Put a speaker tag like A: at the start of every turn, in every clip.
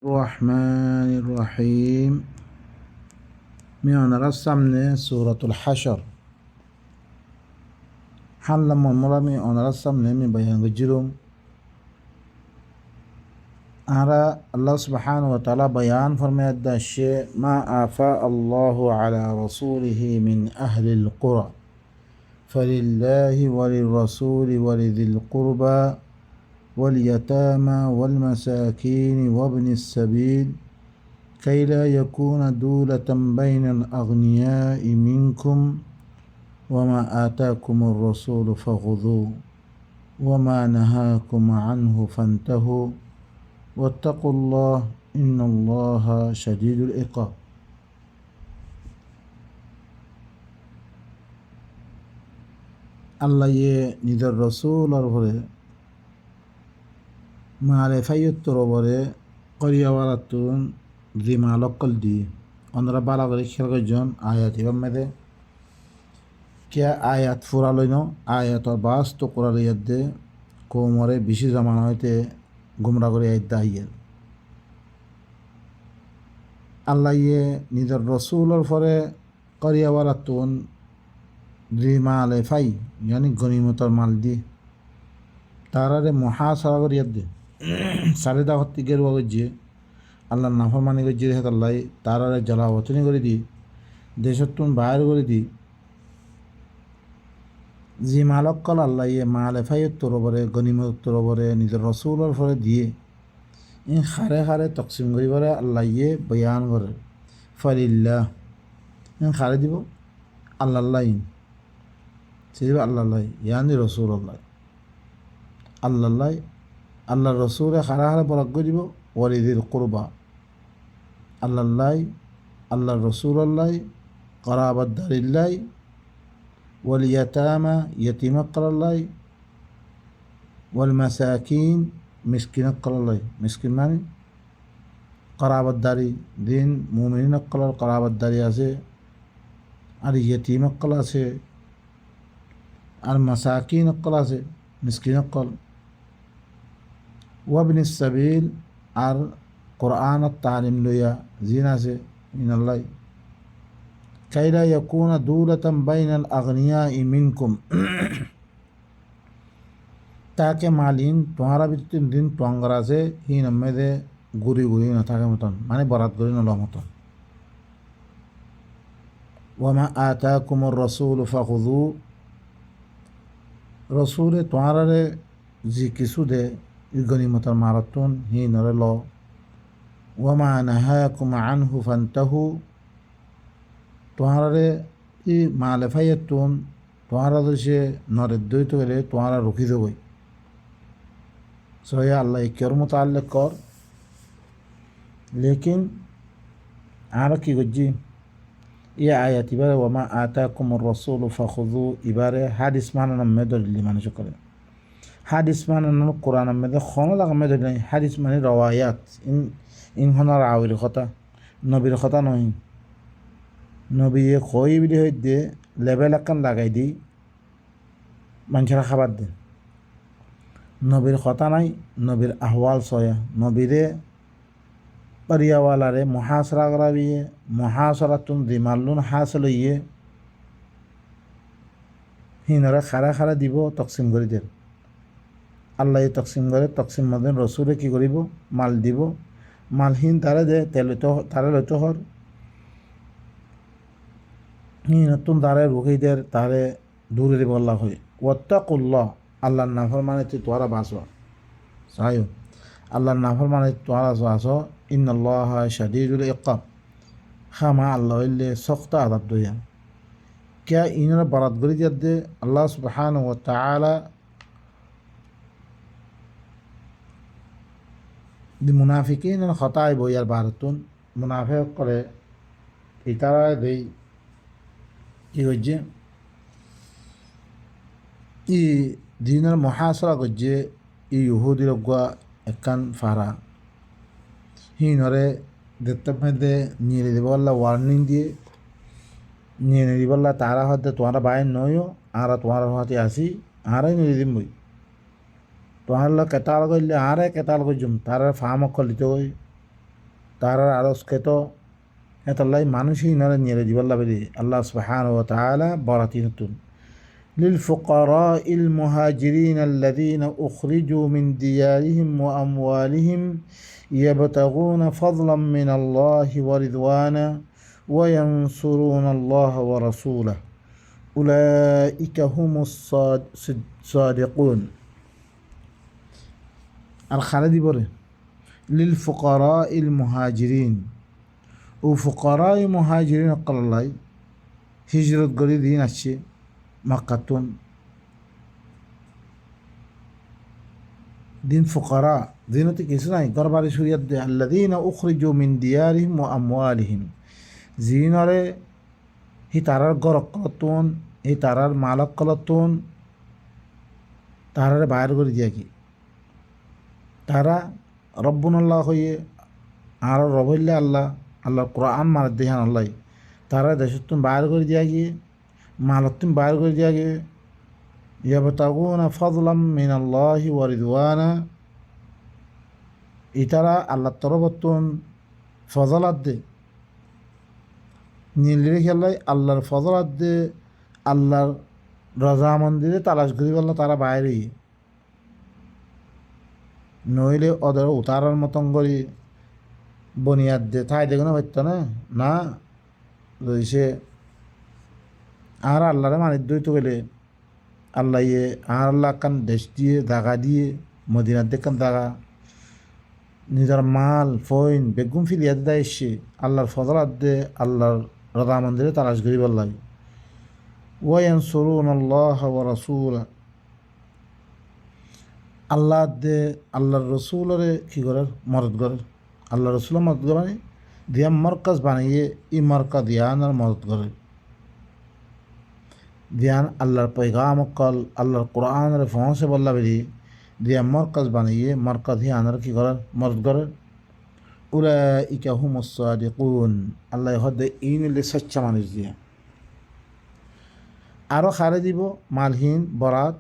A: الرحمن الرحيم من رسمنا سورة الحشر حل من مرمي أن رسمنا من بيان الجرم أرى الله سبحانه وتعالى بيان فرمي الشيء ما آفاء الله على رسوله من أهل القرى فلله وللرسول ولذي القربى واليتامى والمساكين وابن السبيل كي لا يكون دولة بين الأغنياء منكم وما آتاكم الرسول فخذوه وما نهاكم عنه فانتهوا واتقوا الله إن الله شديد العقاب আল্লাহ নিজের রসুলের উপরে মারেফাইয়ত্তর ওপরে করিয়াওয়ারাতুন জিমালকল দি অন্যরা বালা করে খেয়াল করজন আয়াত এবার মেদে কে আয়াত ফুরালইন আয়াতর বাস তো কোরআল ইয়াদে কোমরে বেশি জামান হইতে গুমরা করে আয়াত দাহিয়ের আল্লাহ নিজের রসুলের পরে করিয়াওয়ারাতুন জিমালেফাই ইয়ানি গনিমতর মাল দি তারারে মহাসারা করে ইয়াদ দে সাড়ে দাওয়াত তিকের যে আল্লাহর নাফরমানি গজ্জি রেখে আল্লাহ তারারে জ্বালাবতনি করে দি দেশত্তুন বাইর করে দি জি মালক্কল আল্লাহ মালেফাইয়ের তরবরে গনিমত তরবরে নিজের রসুলের ফলে দিয়ে ই হারে হারে তকসিম করিবারে আল্লাহ বয়ান করে ফলিল্লাহ হারে দিব আল্লাহ সেদিব আল্লাহ ইয়ানি রসুল আল্লাহ আল্লাহ রসুলে হারা হারা বরাক দিব ওয়ালিদিল কুরবা আল্লাহ রসুল আল্লাহ করাবাদ্দারিল্লাই ওয়ালিয়াতামা ইয়তিমক্করাল্লাই ওয়াল মাসাকিন মিসকিনক্করাল্লাই মিসকিন মানে করাবাদ্দারি দিন মুমিনক্কলার করাবাদ্দারি আছে আর ইয়তিমক্কল আছে আর মাসাকিনক্কল আছে মিসকিনক্কল ওয়াবনি সাবিল আর কোরআন তালিম লইয়া জিন আছে ইনাল্লাই কাইলা ইয়াকুনা দুলাতাম বাইনাল আগনিয়াই মিনকুম তাকে মালিন তোমারা ভিতরে দিন টঙ্গর আছে হি নম্মেদে গুড়ি গুড়ি না থাকে মতন মানে বরাত গুড়ি নল মতন ওয়ামা আতাকুমুর রাসূল ফাখুযু রসুলে তোমারে জি কিছু দে গনিমতর মারাতুন হি নরে ল ওয়ামা নাহাকুম আনহু ফান্তাহু তোমারে ই মালেফাইয়াতুন তোমারা সে নরে দইত গেলে তোমারা রুখি দেবই সোয়া আল্লাহ কের মোতাল্লিক কর লেকিন আর কি গজ্জি ই আয়াত এবারে ওয়ামা আতাকুমুর রাসূল ফাখুযু এবারে হাদিস মানান মেদলি মানুষ করে হাদিস মানান কোরআন মেদে খন লাগা মেদলি হাদিস মানে রওয়ায়াত ইনহনার আউর কথা নবীর কথা নয় নবী কই বিধি হইতে লেবেল একান লাগাই দি মানুষেরা খাবার দেন নবীর কথা নাই নবীর আহওয়াল সয়া নবীরে পারিয়াওয়ালারে মহাসরা করাবিয়ে মহাসরাতুন দিমাল্লুন হাসল ইয়ে হিনরা খারা খারা দিব তকসিম করে দেন আল্লাহ তকসিম করে তকসিম মদেন রসুলে কি করিব মাল দিব মালহীন তারে দে তারে লইত হর নতুন তারে রুহিদের তারে দূরে দিব আল্লাহ হয়ে ওয়াত্তাকুল্লাহ আল্লাহর নাফরমানে তুই তোরা বাঁচো সায়ো আল্লাহর নাফরমানে তোরা বাঁচো ইন্নাল্লাহ শাদীদুল ইকাব খামা আল্লাহ হইলে শক্ত আযাব দইয়া क्या इन्होंने बारात गरी दे अल्लाह सुब्हानाहु व तआला দি মুনাফিকিন খতায় বইয়ার বারতুন মুনাফিক করে ইতারা দেই কি হচ্ছে ই দিনের মহাসরা করছে ই ইহুদির গুয়া একান ফারা হিনরে দেখতে মেদে নিয়ে দিব আল্লাহ ওয়ার্নিং দিয়ে নিয়ে দিব আল্লাহ তারা হতে তোমার বাইর নয়ও আর তোমার হাতে আসি আরাই নিয়ে দিম বই তোমার কেতাল করলে আরে কেতাল করছুম তার ফার্ম লিতে হই তারার আরজকে তো এতাল্লাই মানুষই ইনারা নিয়ে দিবাল্লা বেরি আল্লাহ সুবহানাহু ওয়া তাআলা বরাতি নতুন للفقراء المهاجرين الذين أخرجوا من ديارهم وأموالهم يبتغون فضلا من الله ورضوانا وينصرون الله ورسوله أولئك هم الصادقون الخالدي بره للفقراء المهاجرين وفقراء مهاجرين قال الله هجرة قريب دين الشيء مقتون دين فقراء دينتي كيسناي قربالي سوريا الذين أخرجوا من ديارهم وأموالهم زيناري هي تارار غرق قلتون هي تارار مالك قلتون تارار باير قري دياكي تارا ربنا الله هي আর রব হইলে আল্লাহ আল্লাহর কোরআন মার দেহান আল্লাহ তারা দেশতুন বাইর করে দিয়া গিয়ে মালতুন বাইর করে দিয়া গিয়ে ইয়াবতাগুনা ফাদলাম মিনাল্লাহি ওয়া রিদওয়ানা ইতারা আল্লাহর তরফতুন ফজলাত দে নীলরে খেলাই আল্লাহর ফজলাত দে আল্লাহর রাজা মন্দিরে তালাশ করি বলল তারা বাইরে নইলে ওদের উতারার মতন করি বনিয়াদ দে তাই দেখো না পারত না না রয়েছে আর আল্লাহরে মানিত দইতে গেলে আল্লাহ ইয়ে আর আল্লাহ কান দেশ দিয়ে দাগা দিয়ে মদিনার দেখান দাগা নিজের মাল ফইন বেগুন ফিলিয়াদ দেয় এসে আল্লাহর ফজলাত দে আল্লাহর রাজা মন্দিরে তালাশ করি বললাই ওয়ায়ানসুরুন আল্লাহ ওয়া রাসূলা আল্লাহ দে আল্লাহর রসুলরে কী করে মদত করে আল্লাহ রসুল মদত করে দিয়া মরকাজ বানিয়ে ই মরকা দিয়ান আর মদত করে দিয়ান আল্লাহর पैगाम কল আল্লাহর কোরআনের ফসে বললা বেরি দিয়া মরকাজ বানিয়ে মরকা দিয়ান আর কী করে মদত করে উলাইকা হুমুস সাদিকুন আল্লাহ হদে ইনলে সচ্চা মানুষ দিয়া আরও খারে দিব মালহীন বরাত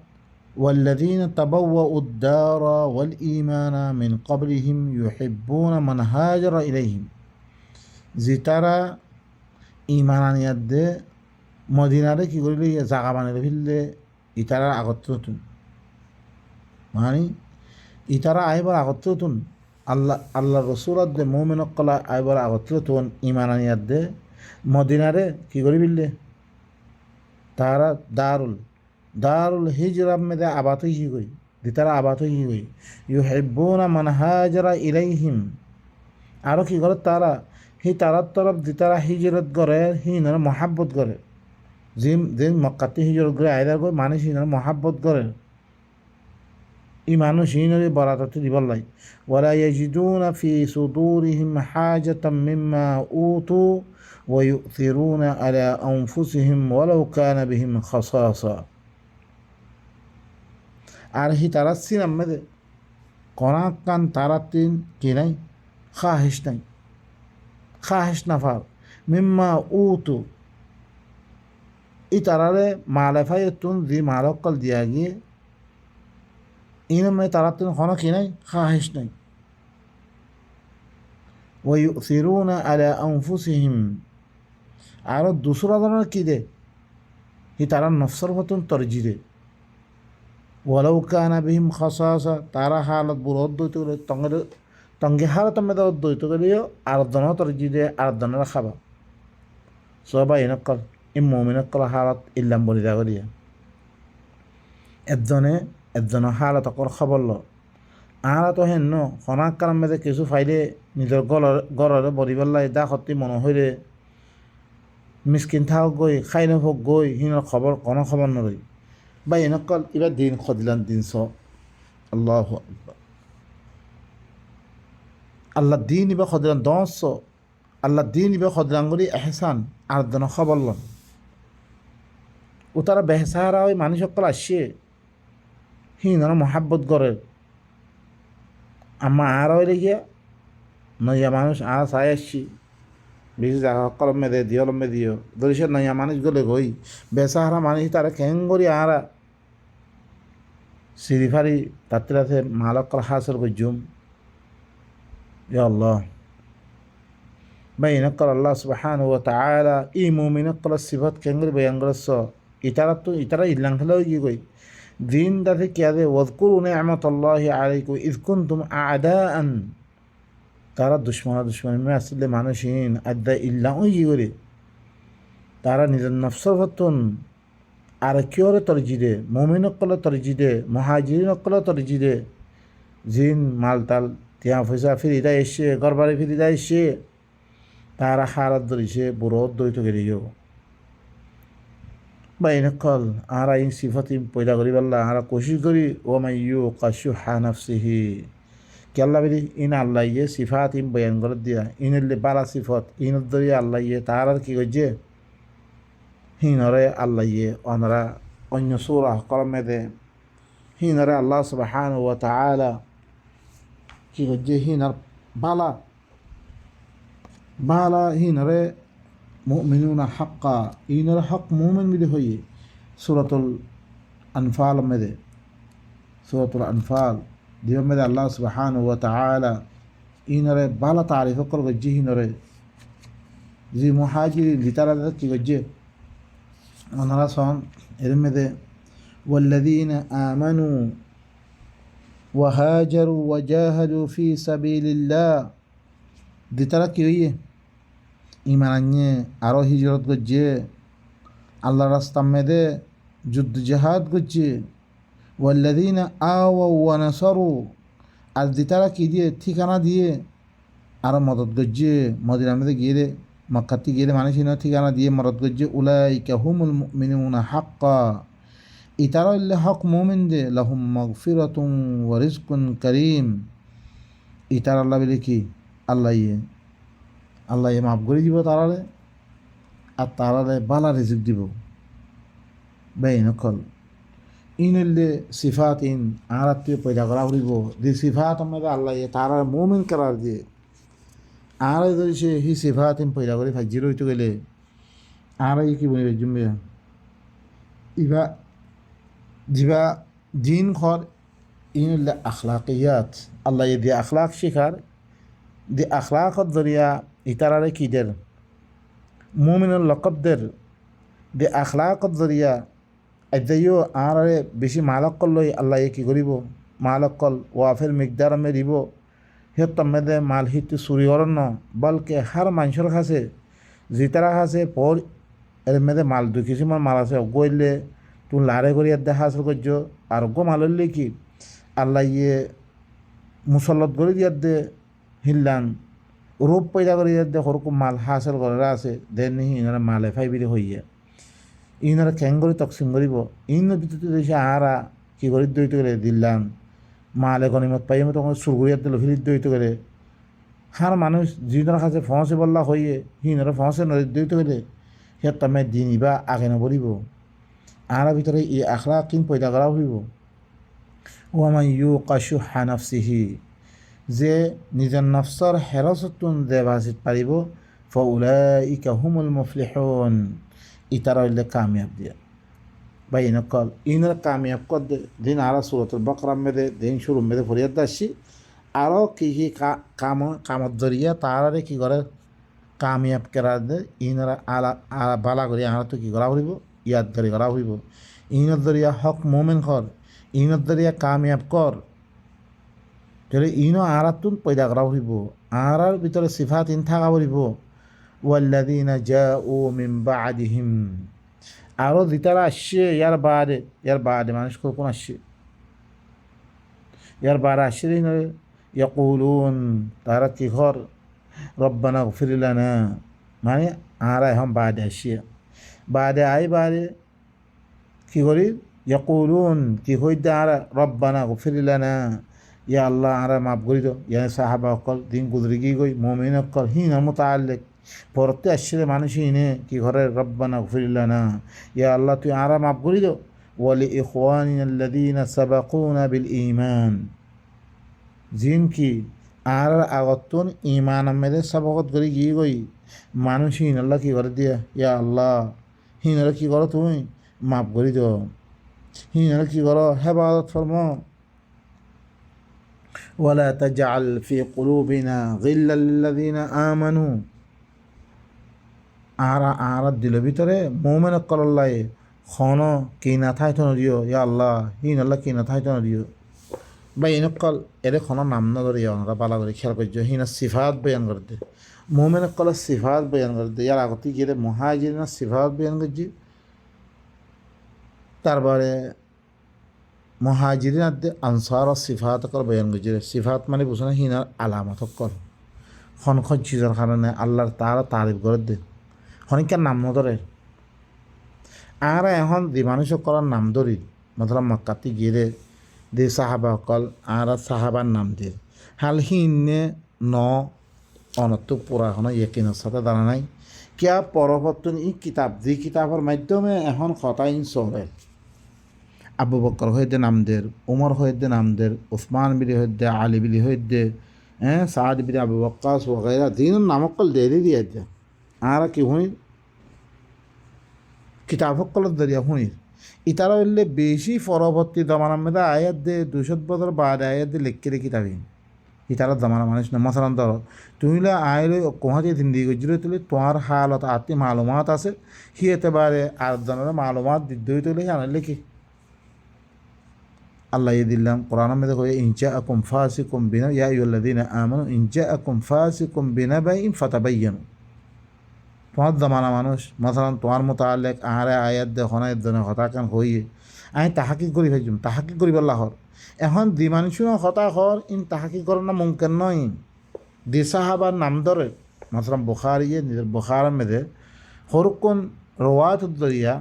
A: والذين تبوأوا الدار والإيمان من قبلهم يحبون من هاجر إليهم زيتارا إيمانانيات دي مدينة كي يقول لي زعبان الفيل إتارا أغطرتون يعني إتارا أيبر أغطرتون الله الرسول دي مؤمن قلا أيبر أغطرتون إيمانانيات دي مدينة كي يقول لي تارا দারুল হিজরা মেদে আবাত হি গই দিতারা আবাত হি গই ইউহিব্বুনা মান হাজারা ইলাইহিম আরও কি করে তারা হি তারার তরফ দিতারা হিজরত করে হিনার মহাব্বত করে যে মক্কাতে হিজরত করে আয়দার করে মানুষ হিনার মহাব্বত করে ই মানুষ হিনারে বরাততে দিবার লাই ওয়ালা ইয়াজিদুনা ফি সুদুরিহিম হাজাতাম মিম্মা উতু ওয়া ইউথিরুনা আলা আনফুসিহিম ওয়ালাউ কানা বিহিম খাসাসা আর হি তারাচ্ছিন আমাদের কনাকান তারাতিন কি নাই খাহিস নাই খাহিস নাফার মিম্মা উতু ই তারারে মালেফাইতুন দি মালকল দিয়া গিয়ে ইনমে তারাতিন হন কি নাই খাহিস নাই ওয়া ইউথিরুনা আলা আনফুসিহিম আরও দুসরা ধরনের কী দে হি তারা নফসর হতুন তরজি দে ولو كان بهم خصاصة ترى حالة برود تقول تنجي حالة ماذا ودو تقول أرضنا ترجيد أرضنا رخبا صوبا ينقل إمو من نقل حالة إلا مبني ذا غريا الدنيا حالة تقول خبر الله أنا تو هنو خنا كلام ماذا كيسو فايدة نيجر غرر بري بالله دا خطي منو هيره مسكين تاو غوي خاينه فوق غوي هنا خبر قنا خبر نري باي نقل إلى دين خدلان دين صو الله أكبر الله دين يبقى خدلان دون صو الله دين يبقى خدلان غري إحسان أردنا خبر الله وترى بحسارة وي ماني شكل أشياء هنا محبت غرر أما عارو ليه نيا مانوش عاس عايشي বেশি জায়গা কলমে দে দিয়লমে দিও দরিশে নয়া মানুষ গলে গই বেসাহারা মানুষ তারা কেন করি আরা সিরিফারি তাত্রাতে মালক হাসল গজুম ইয়া আল্লাহ বাইনাক্কল আল্লাহ সুবহানাহু ওয়া তাআলা ই মুমিনাক্কল সিফাত কেঙ্গরি বয়ান করছ ইতারা ইল্লাং খেলেও কি কই দিন দাতে কিয়াদে ওয়াজকুরু নি'মাতাল্লাহি আলাইকুম ইয কুনতুম আ'দাআন তারা দুশ্মনী আসলে মানুষহীন আদা ইল্লাং কি করে তারা নিজের নফসর হতন আর কিয়রে তরজিদে মুমিনক্কলে তরজিদে মুহাজিরিনক্কলে তরজিদে জিন মালতাল তিয়া পয়সা ফিরিদা এসে ঘরবাড়ি ফিরিদা এসে তারা হারাত ধরিছে বুড়োত দইত গেলিও বা এনেকল আর ইন সিফাত পয়দা করি পাল্লা আর কোশিশ করি ও মাইয়ু কাশুহা নাফসিহি কেল্লা বেরি ইন আল্লাহ ইয়ে সিফাত ইম বয়ান করে দিয়া ইনলে বালা সিফত ইনত ধরি আল্লাহ ইয়ে তার আর কি করছে হিনরে আল্লাহ ইয়ে অনরা অন্য সূরা কলমে দে হিনরে আল্লাহ সুবহানাহু ওয়া তাআলা কি করছে হিনার বালা হিনরে মুমিনুনা হাক্কা ইনরে হক মুমিন বিদে হইয়ে সূরাতুল আনফাল মেদে সূরাতুল আনফাল দিবা মেদে আল্লাহ সুবহানাহু ওয়া তাআলা ইনরে বালা তারিফ করবে জি হিনরে জি মুহাজিরি লিতারা কি করছে ওনারা সন এর মেদে والذين آمنوا وهاجروا وجاهدوا في سبيل الله দিতারা কি হইয়ে ইমান আনিয়ে আরও হিজরত করছে আল্লাহ রাস্তা মেদে যুদ্ধ জাহাদ করছে ওয়াল্লাযীনা আওয়াউ ওয়া নাসারু আর দিতারা কি দিয়ে ঠিকানা দিয়ে আরও মদত করছে মদিনা মেদে গিয়ে মক্কাতে গিয়ে মানুষ ঠিকানা দিয়ে মদত করছে উলাইকা হুমুল মুমিনুনা হাক্কা ইতারা ইল্লে হক মুমিন দে লাহুম মাগফিরাতুন ওয়া রিজকুন কারীম ইতারা আল্লাহ বলে কি আল্লাহ ইয়ে মাফ করে দিব তারারে আর তারারে বালা রিজিক দিব বেইনকল ইনলে সিফাত ইন আর আত্মীয় পয়দা করা হইব যে সিফাত আমাদের আল্লাহ তারার মুমিন করার দিয়ে আর যদি সে হি সিফাত ইন পয়দা করে ফাইজির হইতে গেলে আর কি বলবে জুমবে ইবা জিবা দিন ঘর ইনলে আখলাকিয়াত আল্লাহ দিয়ে আখলাক শিখার দি আখলাকত জরিয়া ইতারারে কিদের মুমিনুল লকবদের দি আখলাকত জরিয়া এদাইও আরে বেশি মালকল লই আল্লাহ কি করিব মালকল ওয়াফের মিকদার মে দিব সিহঁত মেদে মাল হিটো চুরি করেন ন বলকে হার মানুষের কাছে জিতারা কাছে পর এর মেদে মাল দুই কিছুমান মাল আছে গইলে তুই লারে করি দেখা হাসল করছ আর গো মাললে কি আল্লাহ ইয়ে মুসল্লত করে দিয়ার দে হিল্লান রূপ পয়দা করে দিয়ার দে হরকম মাল হাসল করে আছে দেন নি ইনারা মালে ফাইবিরি হইয়া ইনারা খ্যাং করে তকসিম করিব ইনের ভিতরে দেশে আরা কি করে দইতে গেলে দিল্লাম মালে গনিমত পাই আমি তখন সুরগুড়িয়ার দিল ফিরিত দইতে গেলে হার মানুষ যিনার কাছে ফসে বললা হইয়ে হিনারা ফসে দইতে গেলে সে তুমি দিন ইবা আগে নবরিব আর ভিতরে ই আখলা কিন পয়দা করা হইব ও আমার ইউ কাশুহা নাফসিহি যে নিজের নফসর হেরসতুন দেবাসিত পারিব ফাউলাইকা হুমুল মুফলিহুন ইতারা হইলে কামিয়াব দিয়া বা ইনকল ইনের কামিয়াব কর দিন আরো সূরাতুল বাকরা মেদে দিন শুরু মেদে ফরিয়াদ দাসি আরও কি কামত জরিয়া তারারে কি করে কামিয়াব করা দে ইনারা আলা বালা করি আরা তো কি করা হইব ইয়াদগারি করা হইব ইনত জরিয়া হক মোমেন কর ইনত জরিয়া কামিয়াব কর তাহলে ইনো আরাতুন পয়দা করা হইব আরার ভিতরে সিফাত ইন থাকা হইব ওয়াল্লাযীনা জাউ মিন বা'দিহিম আরও দিতারা আসছে ইয়ার বাদে মানুষ কোন আসছে ইয়ার বারে আসছে ইয়াকুলুন তারা কি ঘর রব্বানা গফির লানা মানে আরা এখন বাদে আসছে বাদে বাদে কি করি ইয়াকুলুন কি হইতে আরা রব্বানা গফির লানা ইয়া আল্লাহ আরা মাফ করি দো ইয়া সাহাবা অকল দিন গুজরি কি কই মুমিন অকল হিনা মুতাআল্লিক পরতে আসছে মানুষ ইনে কি ঘরে রব্বানা গফির লানা ইয়া আল্লাহ তুই আরা মাফ করি দো ওয়ালি ইখওয়ানিনা আল্লাযীনা সাবাকুনা বিল ঈমান জিন কি আর আগতুন ঈমান মেরে সাবকত করি কি কই মানুষ হিন আল্লাহ কি করে দিয়া ইয়া আল্লাহ হিনারা কি করো তুমি মাফ করি দো হিনারা কি করো হেফাজত ফরমো ولا تجعل في قلوبنا غلا للذين آمنوا আর দিলের ভিতরে মোমেন কল্লাই খন কি না থাই তো নদিও ইয়া আল্লাহ হিন আল্লাহ কি না থাই তো নদিও বা ইনকল এরে খন নাম না ধরে আমরা বালা করে খেয়াল করছো হিনা সিফাত বয়ান করতে মোমেন কল সিফাত বয়ান করতে ইয়ার আগতে গিয়ে মহাজিনা সিফাত বয়ান করছি তারপরে মহাজিরিন আদে আনসার সিফাত কল বয়ান করছি সিফাত মানে বুঝো না হিনার আলামত কল খন খন চিজের কারণে আল্লাহর তারা তারিফ করে দে হনিকার নাম নধরে আর এখন যে মানুষ করার নাম ধরি মতলব মক্কাতে গিয়ে দে সাহাবা অকল আর সাহাবার নাম দিয়ে হাল হিনে ন অনত পুরা এখন একিনের সাথে দাঁড়া নাই কিয়া পরবর্তন ই কিতাব যে কিতাবের মাধ্যমে এখন খতাইন চলে আবু বকর হইতে নামদের উমর হইতে নামদের উসমান বিলি হইতে আলী বিলি হইতে সাদ বিলি আবু বক্কাস ওগেরা দিন নামকল দেরি দিয়ে দে আর কি হুই কিতাব সকলের দরিয়া হুনির ইতারা হইলে বেশি পরবর্তী জমানার মধ্যে আয়াত দে 200 বছর বাদে আয়াত দে লিখে রে কিতাবিন ইতারা জমানা মানুষ না মশালান ধর তুমি আইলে কোহাতে জিন্দি গজরে তুলে তোমার হালত আত্মি মালুমাত আছে হি এতেবারে আর জনের মালুমাত দিদ্দই তুলে আনলে কি আল্লাহ দিল্লাম কোরআন মধ্যে কয়ে ইনজা আকুম ফাসিকুম বিনা ইয়া আইয়ুল্লাযিনা আমানু ইনজা আকুম ফাসিকুম বিনাবাইন ফাতাবায়্যানু তোমার জমানা মানুষ মশালান তোমার মোতালেক আহারে আয়াত দে হনায় জনে হতাকান হইয়ে আমি তাহাকি করি ভাইজুম তাহাকি করিবার লাহর এখন দি মানুষের হতা হর ইন তাহাকি করার না মুমকিন নয় দি সাহাবার নাম ধরে মশলাম বুখারিয়ে নিজের বুখার মেদে হরুকন রওয়াত দরিয়া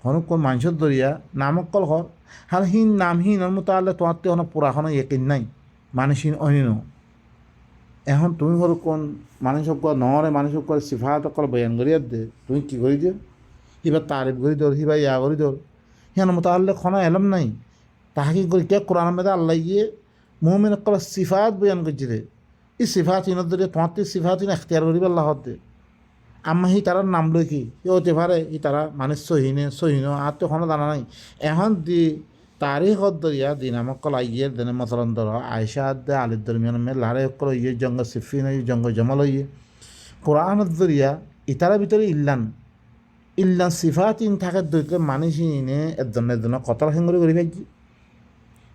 A: হরুকন মানুষের দরিয়া নামকল হর হার হিন নামহীন মোতালে তোমার তো পুরা হন একিন নাই মানুষহীন অনিন এখন তুমি হরুকন মানুষক নহরে মানুষক সিফাত অকল বয়ান করিয়া দে তুমি কি করি দিও হিবা তারিফ করি দর হিবা ইয়া করি দর হিয়ান মোতালে খনা এলম নাই তাহাকি করি কে কোরআন মেদে আল্লাহ গিয়ে মুমিন অকল সিফাত বয়ান করছি রে এই সিফাত হিনের দরিয়া তোমার তো সিফাত হিন এখতিয়ার করিব আল্লাহ দে আম্মা হি তারার নাম লই কি হতে পারে ই তারা মানুষ সহিন আর তো কোনো জানা নাই এখন দি তারিখ দরিয়া দিন আমাক কল আইয়ে দেনে মতলন ধর আয়সা দে আলির দরমিয়ান মে লারে কল ইয়ে জঙ্গ সিফিন জঙ্গ জমাল ইয়ে কোরআন দরিয়া ইতারা ভিতরে ইল্লান সিফাত ইন থাকে দইলে মানুষ ইনে একজন কতল হেঙ্গরি করি ফেলছি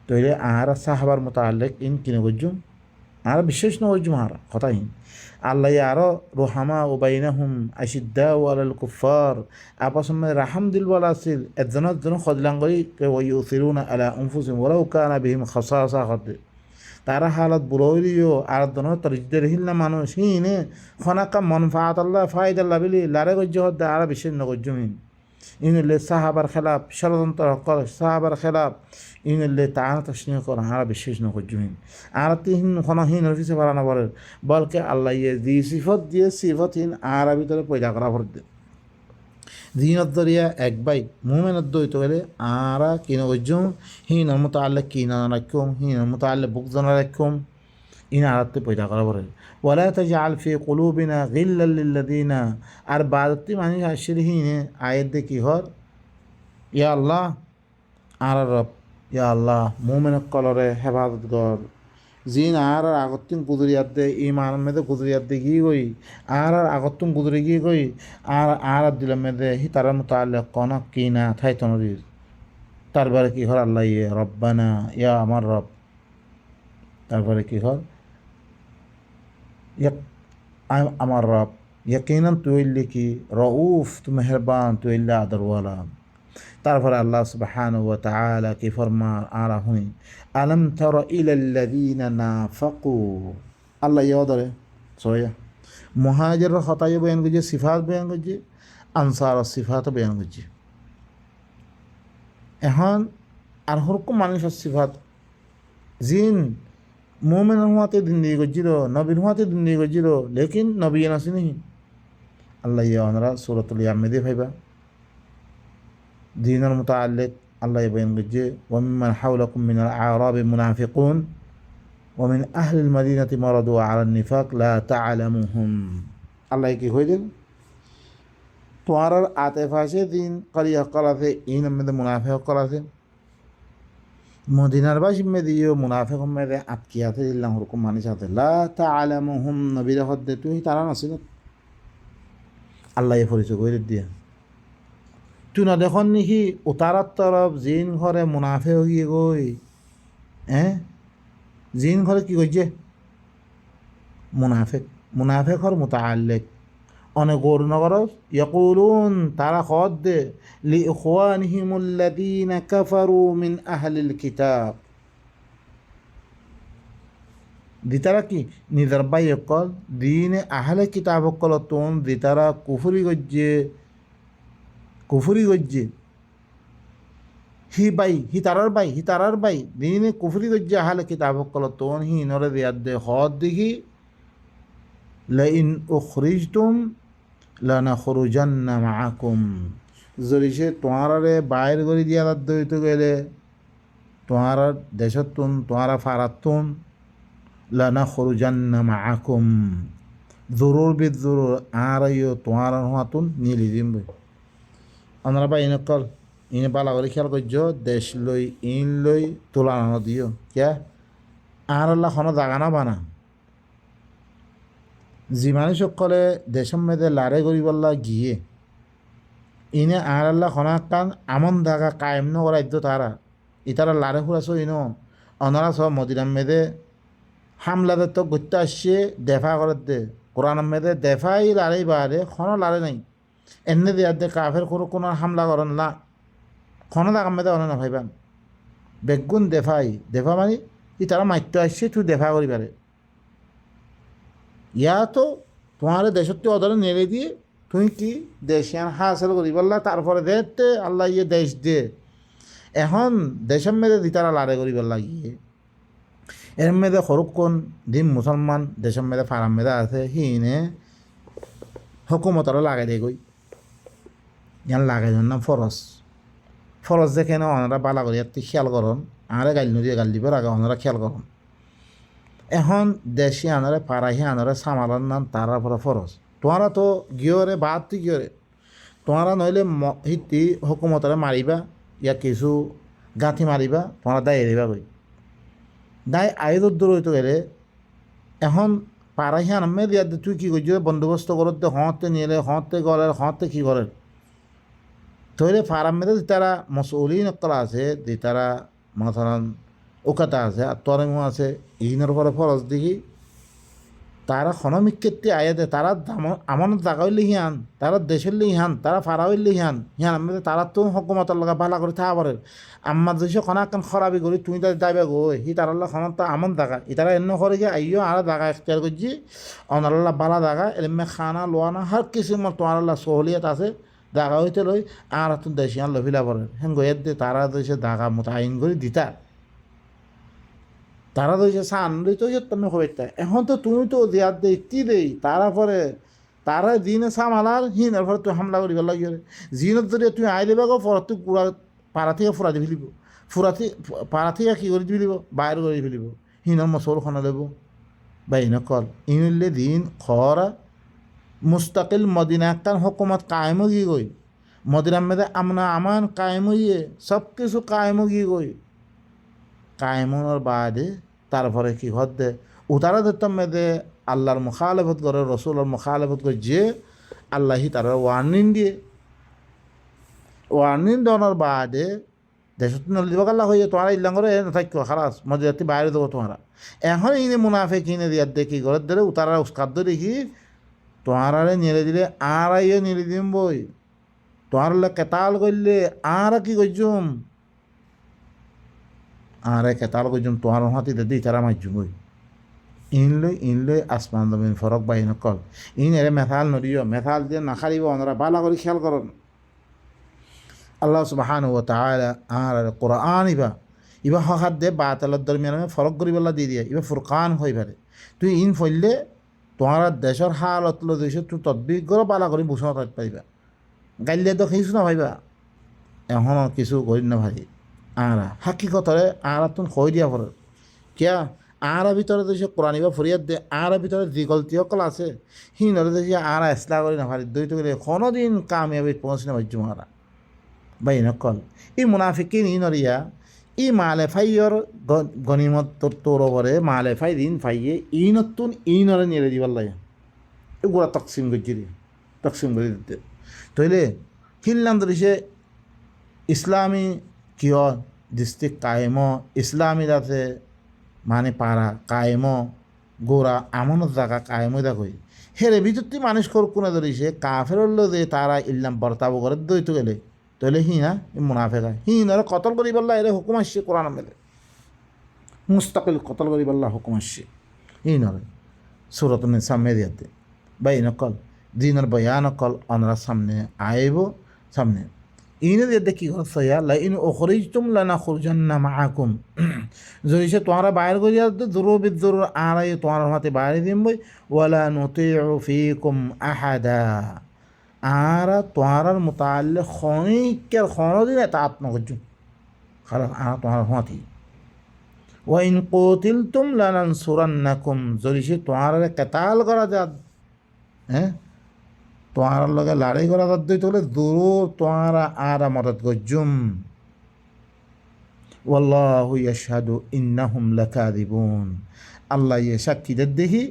A: তৈলে আর সাহাবার মতো আল্লেখ ইন কিনে বুঝুম আর বিশেষ নজুম আর কথাহীন আল্লাহ আরও রোহামা ও বাইনাহুম আশিদ্দা ও আল কুফার আপস রাহাম দিলওয়ালা আছিল একজন খদলাঙ্গই ওই উসিরুন আলা উনফুসিম ওরাও কানা বিহিম খসাসা হতে তারা হালত বুড়িও আর জন তরিজদের হিল না মানুষ হিনে খনাকা মনফাত আল্লাহ ফায়দাল্লাহ বিলি লারে গজ্য হদ্দা আর বিশেষ নগজ্যমিন ইনলে সাহাবার খেলাফ ষড়যন্ত্র কর সাহাবার খেলাফ ইনলে তানা তসনিয় কর আর বিশেষ নগজ্যমিন আর তিন খনহীন অফিসে বাড়ানো বলেন বলকে আল্লাহ ইয়ে দি সিফত দিয়ে সিফতহীন আর ভিতরে পয়দা করা ভর দে দিনত দরিয়া এক বাই মুমেনত দইতে গেলে আরা কিন গজ্যম হিন মতো আল্লাহ কিনা রাখুম হিন মতো আল্লাহ বুক জানা রাখুম ইন আরাতে পয়দা করা বলেন ওলা তাজআল ফি কুলুবিনা গিল্লাল লিল্লাযিনা আর বাদতি মানে আশরিহিনে আয়াত দে কি হর ইয়া আল্লাহ আর রব ইয়া আল্লাহ মুমিন কলরে হেফাজত কর জিন আর আগতুন গুজরিয়াত দে ইমান মেদে গুজরিয়াত দে গি গই আর আগতুন গুজরি গি গই আর দিলাম মেদে হি তার মুতাআল্লিক কোন কিনা থাই তনরির তারপরে কি হর আল্লাহ ইয়ে রব্বানা ইয়া আমার রব তারপরে কি হর আমার রব यकीनन तू इल्ली की रऊफ़ तू मेहरबान तू इल्ला आदर वाला तारफर अल्लाह सुब्हानहु व तआला की फरमा आ रहा हुई अलम तर इलल्लज़ीना नाफ़क़ू अल्लाह यादरे सोया मुहाजिर खताय बयान कीजिए सिफात बयान कीजिए अंसार सिफात बयान कीजिए এখন আর হরকম মানুষের সিফাত জিন মোমেনের হুয়াতে দিন দিয়ে গজিল নবীর হুয়াতে দিন দিয়ে গজিল লেকিন নবী নাসিনি আল্লাহ ইয়ানরা সূরাতুল ইয়ামিদে ভাইবা দিনের মুতাআল্লিক আল্লাহ বয়ান গজে ওয়া মিম্মান হাওলাকুম মিনাল আ'রাবি মুনাফিকুন ওয়া মিন আহলিল মাদিনাতি মারাদু আলান নিফাক লা তা'লামুহুম আল্লাহ কি হইলেন তোমার আতেফাসে দিন করিয়া করাতে ইন মধ্যে মুনাফিক করাতে মদিনার বাসী মেদিও মুনাফিক মেদে আটকিয়াতে দিল্লাম হরকম মানুষ হাতে লা তা'লামুহুম নবীর হদ্দে তুই তারা নাছিল আল্লাহ পরিচয় করে দিয়ে তুই না দেখুন নাকি উতারার তরফ জিন ঘরে মুনাফে হয়ে গই জিন ঘরে কি করছে মুনাফেক মুনাফেক হর মুতাআল্লিক অনেক গৌরনগর ইয়াকুলুন তারা খদ দে লি ইখওয়ানিহিমুল্লাযীনা কাফারু মিন আহলিল কিতাব দিতারা কি নিজের বাই অকল দিনে আহলে কিতাব অকল তোন দিতারা কুফুরি গজ্জে হি তারার বাই দিনে কুফুরি গজ্জে আহলে কিতাব অকল তোন হি নরে দিয়াদ দে হদ দেখি লাইন উখরিজতুম লানাখরুজান্না মাআকুম যদি সে তোমারে বাইর করে দিয়া দইতে গেলে তোমার দেশতুন তোমারা ফারাতুন লানাখরুজান্না মাআকুম জরুর বিজরুর আরাইও তোমার হাতুন নিলি দিমবে আমরা বা ইনকল ইনে বালা করে খেয়াল করছ দেশ লই ইন লই তোলানো দিও ক্যা আর আল্লাহ কোনো জাগা না বানা যিমানে সকলে দেশের মেয়েদের লারে গরিবল্লা গিয়ে ইনে আর আল্লাহ খনাকান আমন দাগা কায়েম ন করাইতো তারা ইতারা লারে ফুরাছ ইনো অনারা সব মদিনার মেয়েদে হামলাদের তো গত্যা আসছে দেফা করে দে কোরআন মেয়েদে দেফাই লারেই বাড়ে খনো লারে নাই এনে দেয়ার দে কাফের কোনো হামলা করেন না খনো দাগা মেয়েদে অনে না ভাইবান বেগুন দেফা মানে ই তারা মাইত্য আসছে তুই দেফা করি পারে ইয়া তো তোমার দেশত্ব অদরে নেড়ে দিয়ে তুই কি দেশিয়ান হাসিল করি বললা তারপরে দেখতে আল্লাহ ইয়ে দেশ দে এখন দেশের মেয়েদের দিতারা লাড়ে করি বললা গিয়ে এর মেয়েদে সরুক্ষণ দিন মুসলমান দেশের মেয়েদে ফারাম মেয়েদে আছে হিনে হুকুমতরা লাগাই দে গই ইয়ান লাগাই নাম ফরজ দেখে না ওনারা বালা করি এত খেয়াল করন আরে গাল নদীয়ে গাল দিব আগে ওনারা খেয়াল করন এখন দেশে আনারে পাড়াহি আনারে সামালার নাম তারা পরে ফরজ তোমারা তো গিয়রে বাদ তুই গিয়রে তোমারা নইলে হিতি হুকুমতরে মারিবা ইয়া কিছু গাঁথি মারিবা তোমরা দায় এরিবা গই দায় আইদর দূর হইতে গেলে এখন পাড়াহি আনমে দিয়া তুই কী করছি বন্দোবস্ত করতে হতে নিলে হতে গলের হতে কী করেন তৈলে ফারাম মেয়েদের তারা মসউলিন অকলা আছে যে তারা মাথান ওকাতা আছে আর তরেমো আছে ইহিনের পরে ফরজ দেখি তারা খনমিক্ষেত্রে আয়াতে তারা আমানত জাগা হইলে হিয়ান তারা দেশ হইলে ইহান তারা ফারা হইলে হিয়ান আমাদের তারা তো হকুমতার লগা ভালা করে থাকা পারে আমার দেশে খনা একখান খরাবি করি তুমি তাদের দাইবা গো হি তার খনত আমন জাগা ইতারা এন্ন করে গিয়ে আইও আর জাগা এখতিয়ার করছি অনাল্লাহ বালা জাগা এমনি খানা লোয়ানা হার কিছু তোমার আল্লাহ সহলিয়াত আছে জাগা হইতে লই আর তুমি দেশিয়ান লভিলা পড়ে হেন গইয়ার দিয়ে তারা দেশে জাগা মতো আইন করে দিতা তারা তো সান তো তুমি হইতা এখন তো তুমি তো দিয়ার দেখতি দেই তারা পরে তারা জিনে সামালার হিনের পরে তুই হামলা করিবার লাগিয়ে জিনত যদি তুই আই দিবা গো পর তুই পুরা পাড়া থেকে ফুরা দি ফেলিব পাড়া থেকে কী করে ফেলিব বাইর করে ফেলিব হিনের মশল খানা দেব বা ইন কল ইনলে দিন খরা মুস্তাকিল মদিনা একটান হুকুমত কায়েম গিয়ে গই মদিনার মেয়েদের আমনা আমান কায়েম গিয়ে সব কিছু কায়েম গিয়ে গই কায়েমনের বাদে তারপরে কি হতে উতারা ধরতাম মেয়েদে আল্লাহর মুখালেফত করে রসুলের মুখালেফত করে যে আল্লাহি তারা ওয়ার্নিং দেওয়ার বাদে দেশত নল দিব আল্লাহ হয়ে তোমারা ইল্লাং করে নাথাক্য খারাস মজাতি বাইরে দেবো তোমারা এখন ইনে মুনাফে কিনে দিয়ার দেখি ঘরের ধরে উতারা উস্কাদ্য দেখি তোমারে নেড়ে দিলে আর আইও নেড়ে দিম বই তোমার কেতাল করলে আর কি করছুম আর কেতাল করছুম তোমার হাতিতে দিই তারা মারছুম বই ইনলই আসমান জমিন ফরক বাই নকল ইন এরে মেথাল নদিও মেথাল দিয়ে নাখারিব ওনারা বালা করে খেয়াল করন আল্লাহ সুবহানাহু ওয়া তাআলা আর কোরআন ইবা হকাত দে বাতালের দরমিয়ান ফরক করি বলা দিয়ে দিয়ে ইবা ফুরকান হয়ে পারে তুই ইন ফইলে তোমার দেশের হালত লো দেশে তুই তদবির করে বালা করে বুঝানো থাকতে পারিবা গাইলে তো খেয়েছো না ভাইবা এখনও কিছু করি না ভাই আরা হাকিকতরে আরা তুমি কই দিয়া পড়ে কিয়া আর ভিতরে দেশে কোরআন বা ফরিয়াদ দে আর ভিতরে যে গলতি সকল আছে হিনরে দেশে আর এসলা করি না ভারি দইতে গেলে কোনো দিন কামিয়াবি পৌঁছে না ভাজ্য মারা বাই নকল ই মুনাফিকিন ইনরিয়া ই মালে ফাইয়র গনিমত তোর ওপরে মালে ফাই দিন ফাইয়ে ইনতুন ইনরে নিয়ে দিবার লাগে এগুলা তকসিম গজ্জি দিয়ে তকসিম করে দিতে তৈলে হিললাম ধরিছে ইসলামী কিয় ডিস্ট্রিক্ট কায়েম ইসলামী যাতে মানে পাড়া কায়েম গোড়া এমনও জায়গা কায়েম দা কই হেরে বিদ্যুৎ মানুষ কোনে ধরিছে কাফের যে তারা ইল্লাম বর্তাব করে দইতে গেলে তৈলে হি না মুনাফেকা হি না কতল করি বললা এর হুকুম আসছে কোরআন মেলে মুস্তাকিল কতল করি বললা হুকুম আসছে হি নরে সুরত সামনে দিয়াতে বাই নকল দিনের বয়ান নকল অনরা সামনে আইব সামনে ইনে দিয়ে দেখি করছে লা ইন উখরিজতুম লানাখরুজান্না মাআকুম যদি সে তোমরা বাইর করিয়া দুরু বিদুর আরাই তোমার হাতে বাইরে দিম বই ওয়ালা নুতিউ ফিকুম আহাদা আর তোমার মুতাআল্লিক খনিকের খনদিন তাত নগজু খালাস আর তোমার হাতে ওয়া ইন কুতিলতুম লানানসুরান্নাকুম যদি সে তোমার কিতাল করা যা হ্যাঁ তোমার লগে লড়াই করা দই তোলে দূর তোমার আর মদত গজুম ওয়াল্লাহু ইয়াশহাদু ইন্নাহুম লাকাযিবুন আল্লাহ ইয়ে সাক্ষীদের দেখি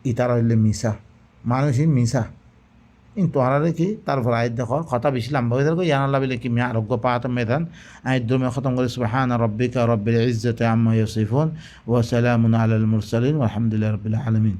A: ইতারা হইলে মিশা মানুষই মিশা ইন তোমারা দেখি তারপর আয়াত দেখো কথা বেশি লম্বা হয়ে থাকো ইয়ান আল্লাহ বলে কি মিয়া আরোগ্য পাত মেদান আয়াত দুমে খতম করে সুবহানা রাব্বিকা রাব্বিল ইজ্জাতি আম্মা ইয়াসিফুন ওয়া সালামুন আলাল মুরসালিন ওয়া আলহামদুলিল্লাহি রাব্বিল আলামিন।